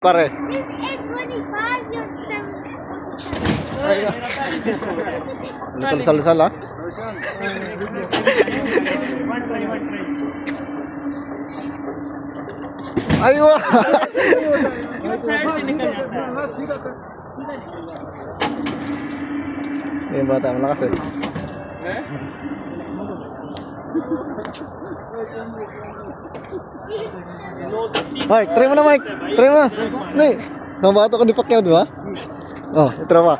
pare. It's 825. You're 7. Little salsal ah. Aywa! Yung bata, malakas eh. Mike, try mo na Mike. Try mo na. Ni, namabato ka ni Pacquiao, di ba? Oh, itra pa.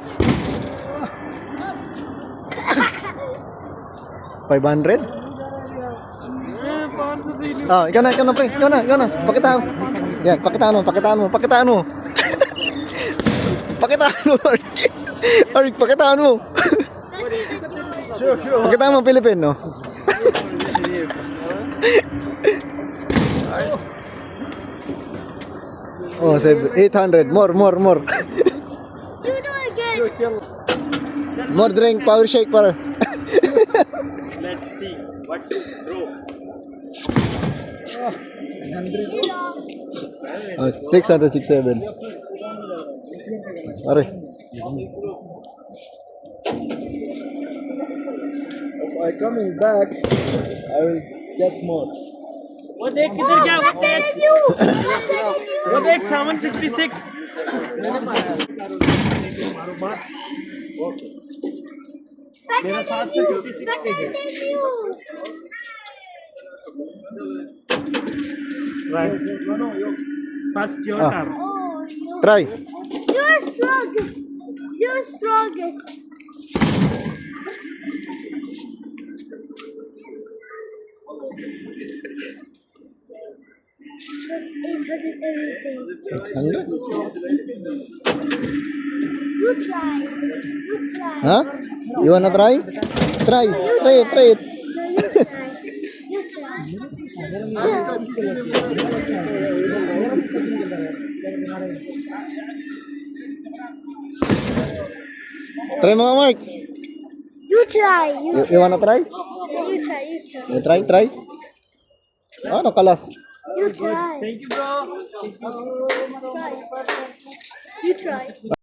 500? Ah, ikaw na, pre. Ikaw na. Pakitaan. Yan, pakitaan mo. Pakitaan mo, Arik, pakitaan mo. Sure. Pakitaan mo, Pilipino. Oh, 800. More. You do again. More drink, power shake para. Let's see what you throw. You lost. Oh, 667. Pare. If I coming back, I will get more. वो देख किधर गया I'm telling you. वो देख 766 मेरा 766 right first your Ah. turn Oh, no. Try. You're strongest. You're strongest. That's 800 everything. 800? You try. Huh? You wanna try? Try it. No, you try. You try. Try mo nga, Mike. You try. You wanna try? You try. You try? Ano kalas? You try. thank you bro You try.